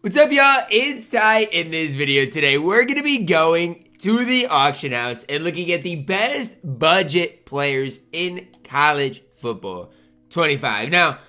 What's up, y'all? It's Ty. In this video today, we're going to be going to the auction house and looking at the best budget players in college football 25. Now,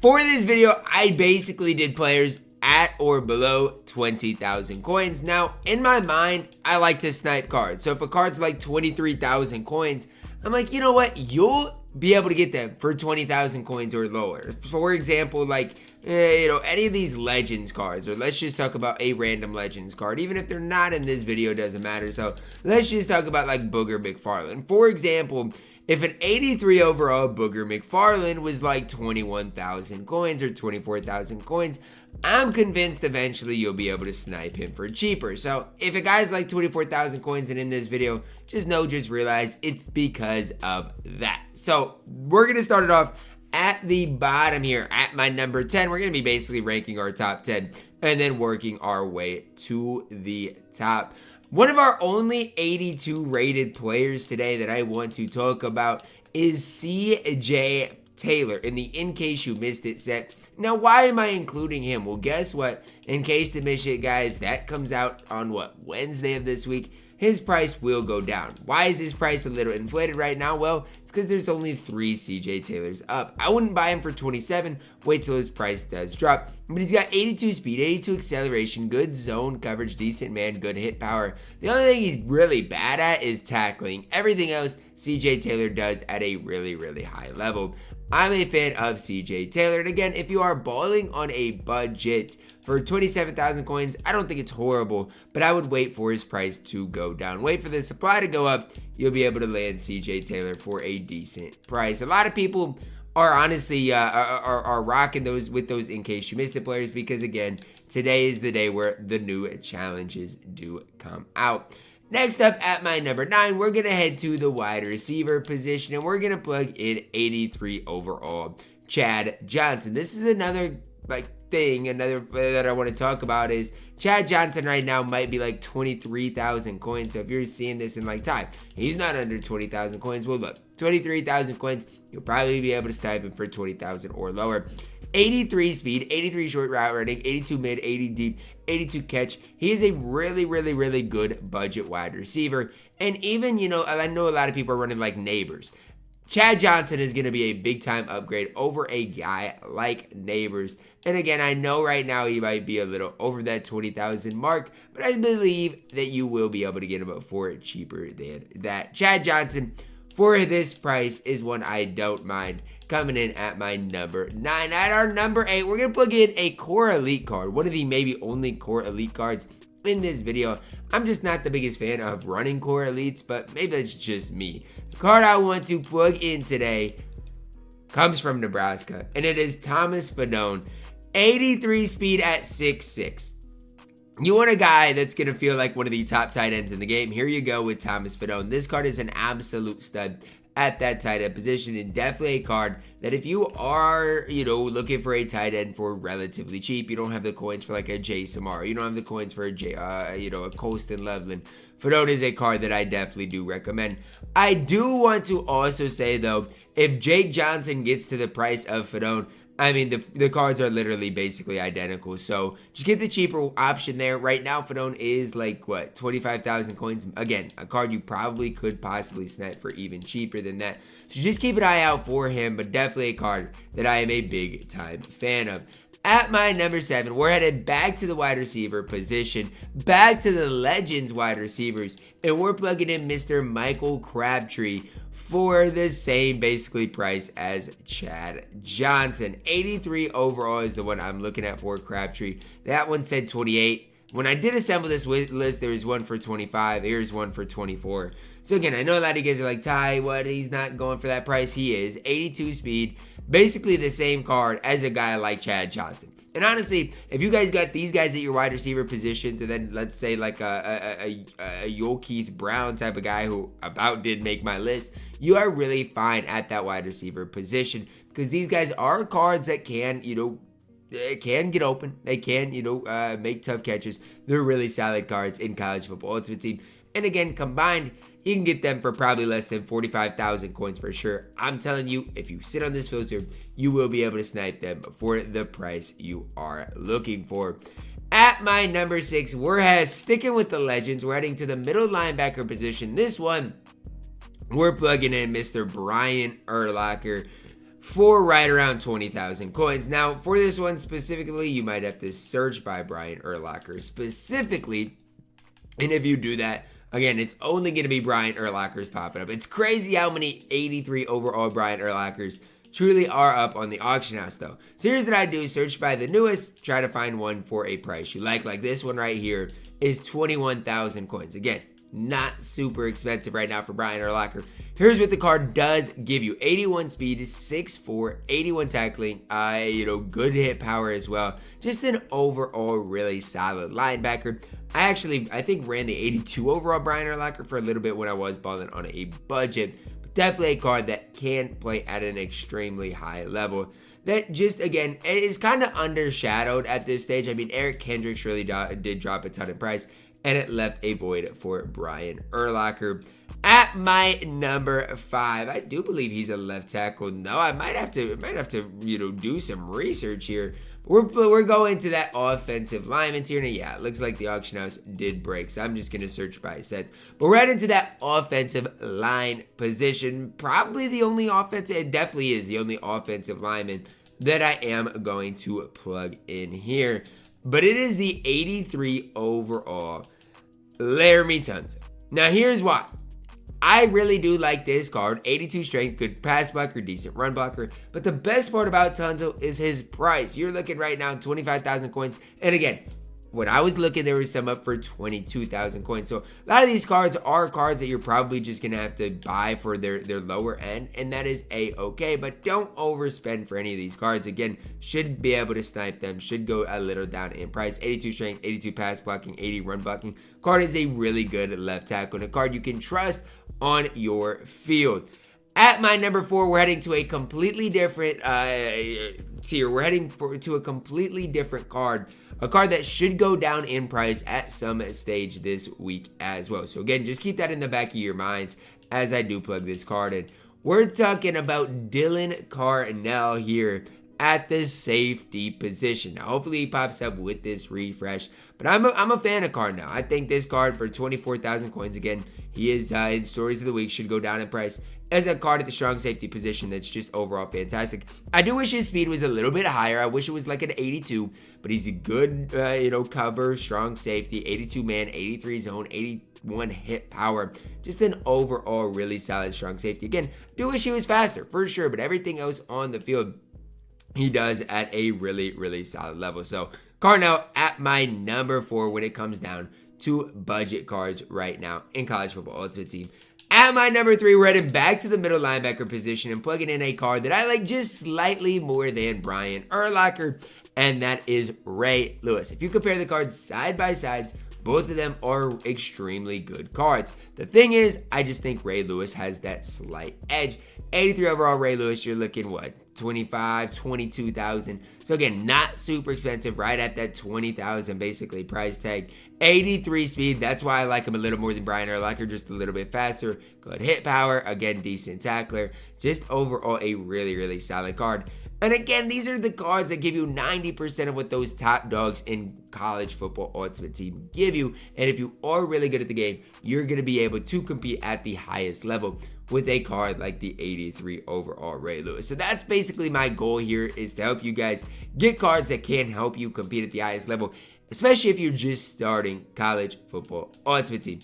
for this video, I basically did players at or below 20,000 coins. Now, in my mind, I like to snipe cards. So if a card's like 23,000 coins, I'm like, you know what? You'll be able to get them for 20,000 coins or lower. For example, like, any of these Legends cards, or let's just talk about a random Legends card. Even if they're not in this video, doesn't matter. So let's just talk about like Booger McFarland. For example, if an 83 overall Booger McFarland was like 21,000 coins or 24,000 coins, I'm convinced eventually you'll be able to snipe him for cheaper. So if a guy's like 24,000 coins and in this video, just realize it's because of that. So we're going to start it off at the bottom here at my number 10. We're going to be basically ranking our top 10 and then working our way to the top. One of our only 82 rated players today that I want to talk about is CJ Taylor in the In Case You Missed It set. Now, why am I including him? Well, guess what? In Case You Missed It, guys, that comes out on Wednesday of this week. His price will go down. Why is his price a little inflated right now? Well, it's because there's only 3 CJ Taylors up. I wouldn't buy him for 27. Wait till his price does drop. But he's got 82 speed, 82 acceleration, good zone coverage, decent man, good hit power. The only thing he's really bad at is tackling. Everything else, CJ Taylor does at a really, really high level. I'm a fan of CJ Taylor. And again, if you are balling on a budget for 27,000 coins, I don't think it's horrible, but I would wait for his price to go down. Wait for the supply to go up. You'll be able to land CJ Taylor for a decent price. A lot of people are honestly are rocking those with those In Case You Missed It players because, again, today is the day where the new challenges do come out. Next up at my number 9, we're going to head to the wide receiver position, and we're going to plug in 83 overall Chad Johnson. This is another thing, another that I want to talk about is Chad Johnson right now might be like 23,000 coins. So if you're seeing this in like Ty, he's not under 20,000 coins. Well, look, 23,000 coins, you'll probably be able to snipe him for 20,000 or lower. 83 speed, 83 short route running, 82 mid, 80 deep, 82 catch. He is a really, really, really good budget wide receiver. And even, I know a lot of people are running like Neighbors. Chad Johnson is going to be a big-time upgrade over a guy like Neighbors. And again, I know right now he might be a little over that 20,000 mark, but I believe that you will be able to get him for cheaper than that. Chad Johnson, for this price, is one I don't mind. Coming in at my number 9. At our number 8, we're going to plug in a Core Elite card. One of the maybe only Core Elite cards in this video. I'm just not the biggest fan of running Core Elites, but maybe that's just me. The card I want to plug in today comes from Nebraska, and it is Thomas Fidone. 83 speed at 6'6". You want a guy that's going to feel like one of the top tight ends in the game. Here you go with Thomas Fidone. This card is an absolute stud at that tight end position, and definitely a card that if you are, looking for a tight end for relatively cheap, you don't have the coins for like a Jay Samara, you don't have the coins for a Colston Loveland, Fidone is a card that I definitely do recommend. I do want to also say though, if Jake Johnson gets to the price of Fidone, I mean, the cards are literally basically identical. So just get the cheaper option there. Right now, Fidone is like, 25,000 coins. Again, a card you probably could possibly snipe for even cheaper than that. So just keep an eye out for him, but definitely a card that I am a big time fan of. At my number 7, we're headed back to the wide receiver position, back to the Legends wide receivers, and we're plugging in Mr. Michael Crabtree for the same basically price as Chad Johnson. 83 overall is the one I'm looking at for Crabtree. That one said 28. When I did assemble this list, there was one for 25. Here's one for 24. So again, I know a lot of you guys are like, Ty, what? He's not going for that price. He is. 82 speed. Basically the same card as a guy like Chad Johnson. And honestly, if you guys got these guys at your wide receiver positions, and then let's say like a Hawkize Brown type of guy who about did make my list, you are really fine at that wide receiver position because these guys are cards that can, can get open. They can, make tough catches. They're really solid cards in college football Ultimate Team. And again, combined, you can get them for probably less than 45,000 coins for sure. I'm telling you, if you sit on this filter, you will be able to snipe them for the price you are looking for. At my number 6, we're sticking with the legends. We're heading to the middle linebacker position. This one, we're plugging in Mr. Brian Urlacher for right around 20,000 coins. Now, for this one specifically, you might have to search by Brian Urlacher specifically. And if you do that, again, it's only going to be Brian Urlachers popping up. It's crazy how many 83 overall Brian Urlachers truly are up on the auction house though. So here's what I do: search by the newest, try to find one for a price you like this one right here is 21,000 coins. Again, not super expensive right now for Brian Urlacher. Here's what the card does give you: 81 speed, 6'4", 81 tackling, good hit power as well. Just an overall really solid linebacker. I think ran the 82 overall Brian Urlacher for a little bit when I was balling on a budget. Definitely a card that can play at an extremely high level. That just, again, is kind of undershadowed at this stage. I mean, Eric Kendricks really did drop a ton in price, and it left a void for Brian Urlacher. At my number 5, I do believe he's a left tackle. No, I might have to do some research here. We're going to that offensive lineman tier. And yeah, it looks like the auction house did break, so I'm just going to search by sets. But we're heading to that offensive line position. Probably the only offensive, it definitely is the only offensive lineman that I am going to plug in here. But it is the 83 overall Laremy Tunsil. Now here's why. I really do like this card. 82 strength, good pass blocker, decent run blocker. But the best part about Tunsil is his price. You're looking right now 25,000 coins. And again, when I was looking, there was some up for 22,000 coins. So a lot of these cards are cards that you're probably just going to have to buy for their lower end. And that is a-okay. But don't overspend for any of these cards. Again, should be able to snipe them. Should go a little down in price. 82 strength, 82 pass blocking, 80 run blocking. Card is a really good left tackle and a card you can trust on your field. At my number 4, we're heading to a completely different tier. We're heading to a completely different card. A card that should go down in price at some stage this week as well. So again, just keep that in the back of your minds as I do plug this card in. We're talking about Daylan Carnell here at the safety position. Now, hopefully he pops up with this refresh. But I'm a fan of Carnell. I think this card for 24,000 coins, again, he is in Stories of the Week, should go down in price as a card at the strong safety position that's just overall fantastic. I do wish his speed was a little bit higher. I wish it was like an 82, but he's a good, cover, strong safety, 82 man, 83 zone, 81 hit power. Just an overall really solid strong safety. Again, do wish he was faster for sure, but everything else on the field he does at a really, really solid level. So Carnell at my number 4 when it comes down to budget cards right now in college football Ultimate Team. At my number 3, we're heading back to the middle linebacker position and plugging in a card that I like just slightly more than Brian Urlacher, and that is Ray Lewis. If you compare the cards side by side, both of them are extremely good cards. The thing is, I just think Ray Lewis has that slight edge. 83 overall Ray Lewis, you're looking, 25, 22,000. So again, not super expensive, right at that 20,000 basically price tag. 83 speed, that's why I like him a little more than Brian Urlacher, just a little bit faster. Good hit power, again, decent tackler. Just overall a really, really solid card. And again, these are the cards that give you 90% of what those top dogs in college football Ultimate Team give you. And if you are really good at the game, you're going to be able to compete at the highest level with a card like the 83 overall Ray Lewis. So that's basically my goal here, is to help you guys get cards that can help you compete at the highest level, especially if you're just starting college football Ultimate Team.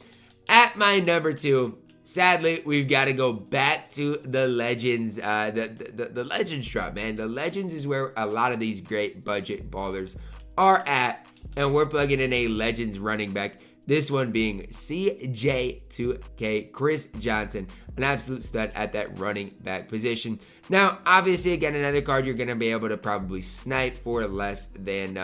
At my number 2, sadly, we've got to go back to the Legends, the Legends drop, man. The Legends is where a lot of these great budget ballers are at, and we're plugging in a Legends running back. This one being CJ2K, Chris Johnson, an absolute stud at that running back position. Now, obviously, again, another card you're going to be able to probably snipe for less than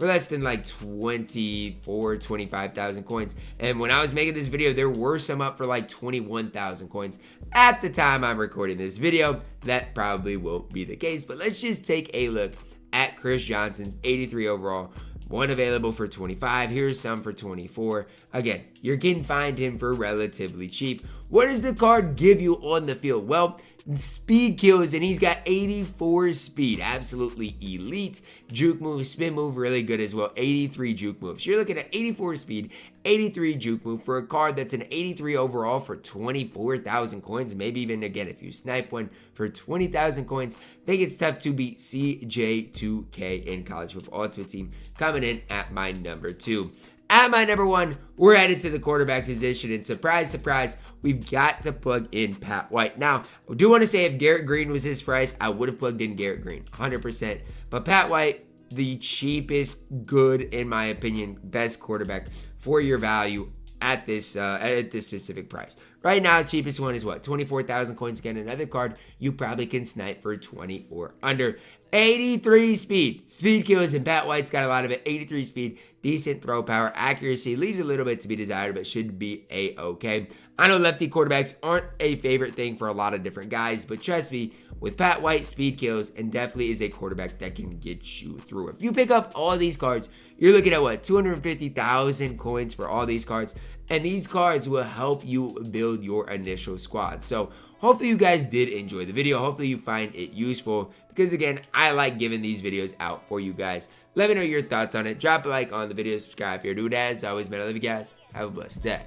like 25,000 coins. And when I was making this video, there were some up for like 21,000 coins. At the time I'm recording this video, that probably won't be the case. But let's just take a look at Chris Johnson's 83 overall. One available for 25. Here's some for 24. Again, you can find him for relatively cheap. What does the card give you on the field? Well, speed kills, and he's got 84 speed. Absolutely elite. Juke move, spin move, really good as well. 83 juke moves. You're looking at 84 speed, 83 juke move for a card that's an 83 overall for 24,000 coins. Maybe even, again, if you snipe one for 20,000 coins, I think it's tough to beat CJ2K in college football ultimate team, coming in at my number 2. At my number 1, we're headed to the quarterback position, and surprise, surprise, we've got to plug in Pat White. Now, I do want to say if Garrett Green was his price, I would have plugged in Garrett Green, 100%. But Pat White, the cheapest, good, in my opinion, best quarterback for your value at this specific price. Right now, cheapest one is what? 24,000 coins. Again, another card you probably can snipe for 20 or under. 83 speed. Speed kills, and Pat White's got a lot of it. 83 speed, decent throw power, accuracy, leaves a little bit to be desired, but should be a-okay. I know lefty quarterbacks aren't a favorite thing for a lot of different guys, but trust me, with Pat White, speed kills, and definitely is a quarterback that can get you through. If you pick up all these cards, you're looking at what? 250,000 coins for all these cards, and these cards will help you build your initial squad. So hopefully you guys did enjoy the video. Hopefully you find it useful, because again, I like giving these videos out for you guys. Let me know your thoughts on it. Drop a like on the video, subscribe if you're new. As always, man, I love you guys. Have a blessed day.